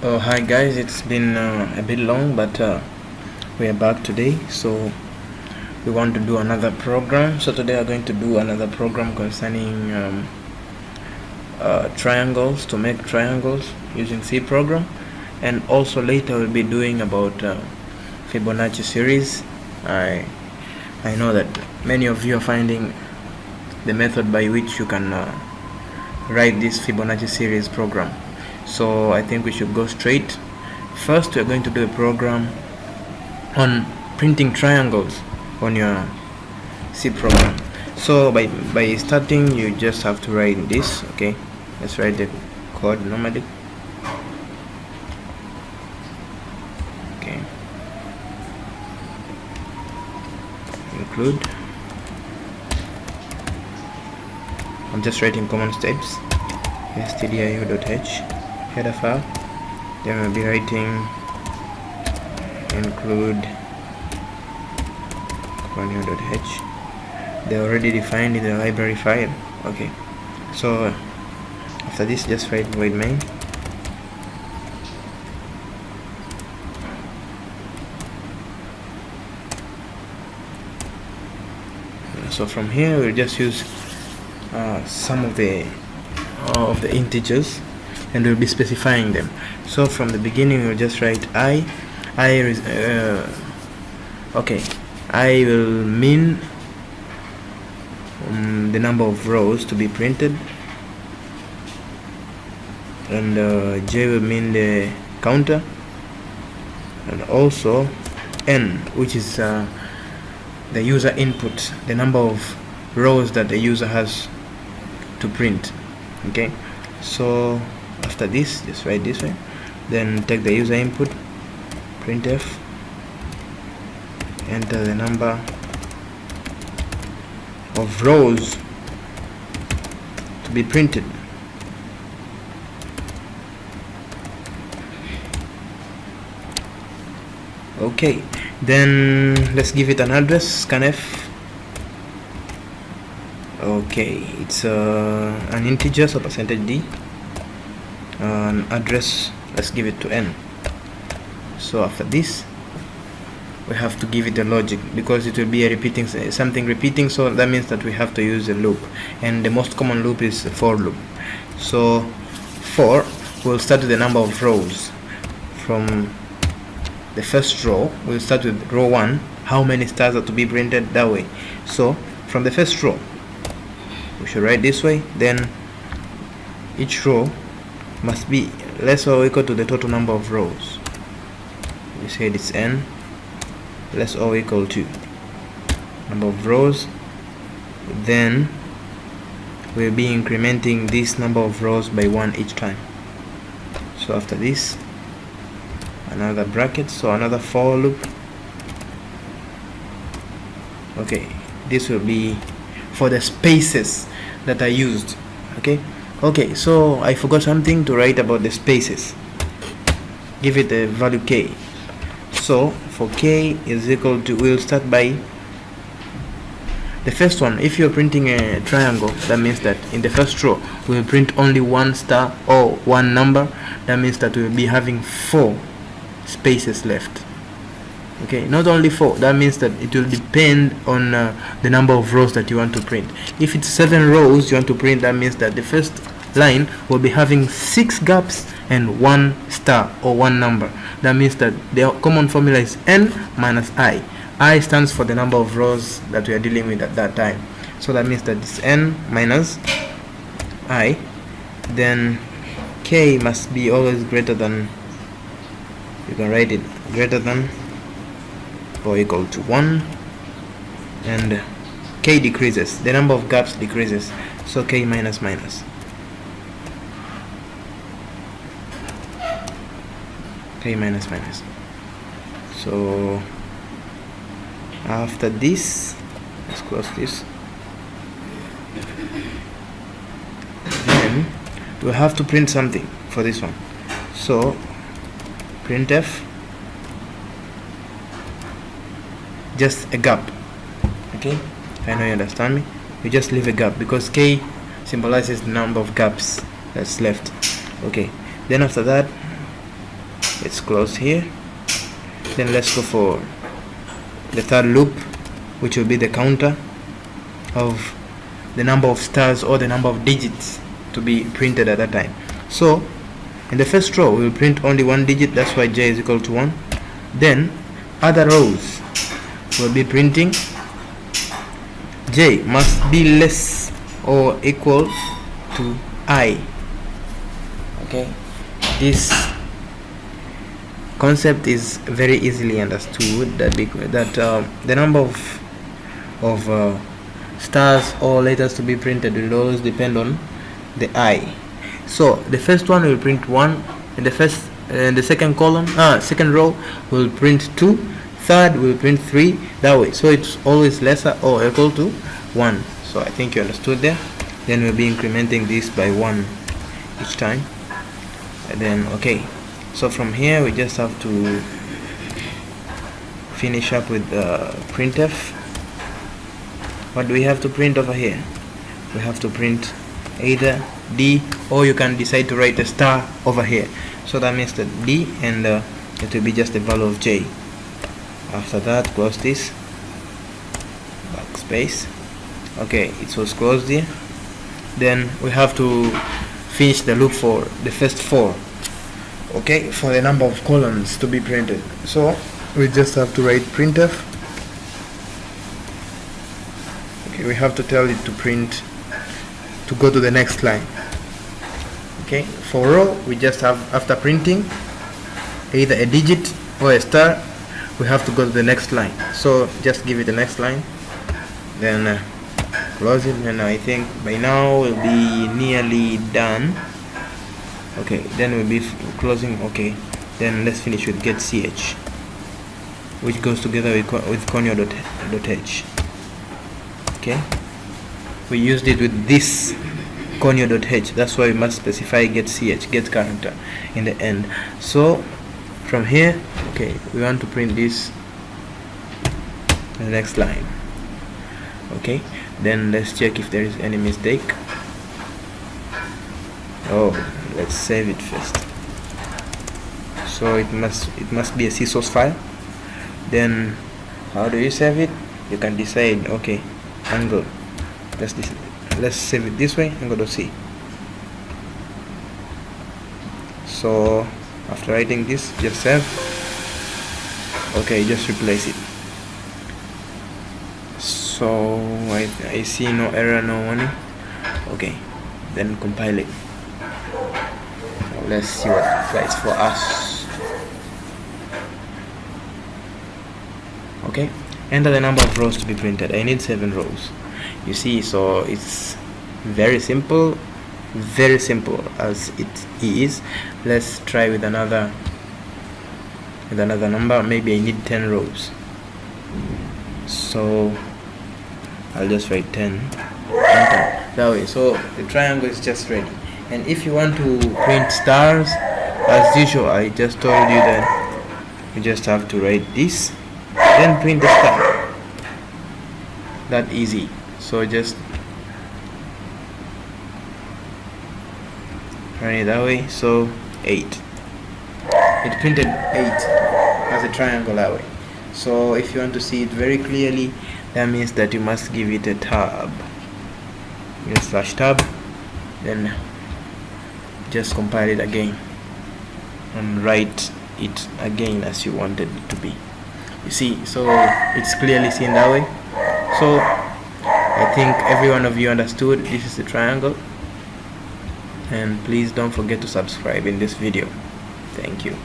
Oh, hi guys, it's been a bit long, but we are back today. So we want to do another program. So today we're going to do another program concerning triangles, to make triangles using C program. And also later we'll be doing about Fibonacci series. I know that many of you are finding the method by which you can write this Fibonacci series program. So I think we should go straight. First, we're going to do a program on printing triangles on your C program. So by starting, you just have to write this. Okay, let's write the code normally. Okay, include. I'm just writing common steps. stdio.h header file. Then we'll be writing include .h. They're already defined in the library file. Okay, so after this, just write void main. So from here, we'll just use some of the integers, and we'll be specifying them. So from the beginning, we'll just write I will mean the number of rows to be printed, and J will mean the counter, and also N, which is the user input, the number of rows that the user has to print. Okay, so after this, just write this way, then take the user input, printf, enter the number of rows to be printed. Okay, then let's give it an address, scanf. Okay, it's an integer, so %d. An address, let's give it to n. So after this, we have to give it a logic, because it will be a something repeating, so that means that we have to use a loop, and the most common loop is a for loop. So for, we'll start with the number of rows. From the first row, we'll start with row 1, how many stars are to be printed, that way. So from the first row, we should write this way, then each row must be less or equal to the total number of rows. We said it's n, less or equal to number of rows. Then we'll be incrementing this number of rows by 1 each time. So after this, another bracket, so another for loop. Okay, this will be for the spaces that are used. Okay, so I forgot something to write about the spaces. Give it a value k. So for k is equal to, we'll start by the first one. If you're printing a triangle, that means that in the first row we'll print only 1 star or 1 number. That means that we'll be having 4 spaces left. Okay, not only 4, that means that it will depend on the number of rows that you want to print. If it's 7 rows you want to print, that means that the first line will be having 6 gaps and 1 star or 1 number. That means that the common formula is n minus I. I stands for the number of rows that we are dealing with at that time. So that means that it's n minus I. Then k must be always greater than, you can write it greater than or equal to 1, and k decreases, the number of gaps decreases, so k minus minus. K minus minus. So after this, let's close this. Then we have to print something for this one. So printf, just a gap. Okay, I know you understand me. You just leave a gap, because k symbolizes the number of gaps that's left. Okay, then after that it's closed here. Then let's go for the third loop, which will be the counter of the number of stars or the number of digits to be printed at that time. So in the first row we will print only one digit, that's why j is equal to 1. Then other rows will be printing j must be less or equal to I. Okay, this concept is very easily understood, that the number of stars or letters to be printed will always depend on the I. So the first one will print 1 in the second column, second row will print 2, third will print 3, that way. So it's always lesser or equal to 1. So I think you understood there. Then we'll be incrementing this by 1 each time. And then okay, so from here we just have to finish up with printf. What do we have to print over here? We have to print either D, or you can decide to write a star over here. So that means that D, and it will be just the value of j. After that, close this, backspace. Okay, it was closed here. Then we have to finish the loop for the first 4, okay, for the number of columns to be printed. So we just have to write printf. Okay, we have to tell it to print, to go to the next line. Okay, for row we just have, after printing either a digit or a star, we have to go to the next line. So just give it the next line, then close it, and I think by now we'll be nearly done. Okay, then we'll be closing. Okay, then let's finish with get ch, which goes together with conio.h. Okay, we used it with this conio.h, that's why we must specify get ch, get character, in the end. So from here, okay, we want to print this the next line. Okay, then let's check if there is any mistake. Oh, let's save it first. So it must be a CSOS file. Then how do you save it? You can decide. Okay, angle, let's save it this way, angle.c. So after writing this, just save. Okay, just replace it. So I see no error, no warning. Okay, then compile it. So let's see what it writes for us. Okay, enter the number of rows to be printed. I need 7 rows. You see, so it's very simple as it is. Let's try with another number. Maybe I need 10 rows. So I'll just write 10. Enter. That way, so the triangle is just ready. And if you want to print stars, as usual, I just told you that you just have to write this, then print the star. That easy. So just run it that way. So 8. It printed 8 as a triangle that way. So if you want to see it very clearly, that means that you must give it a tab. Use /tab, then just compile it again and write it again as you wanted it to be. You see, so it's clearly seen that way. So I think every one of you understood this is a triangle, and please don't forget to subscribe in this video. Thank you.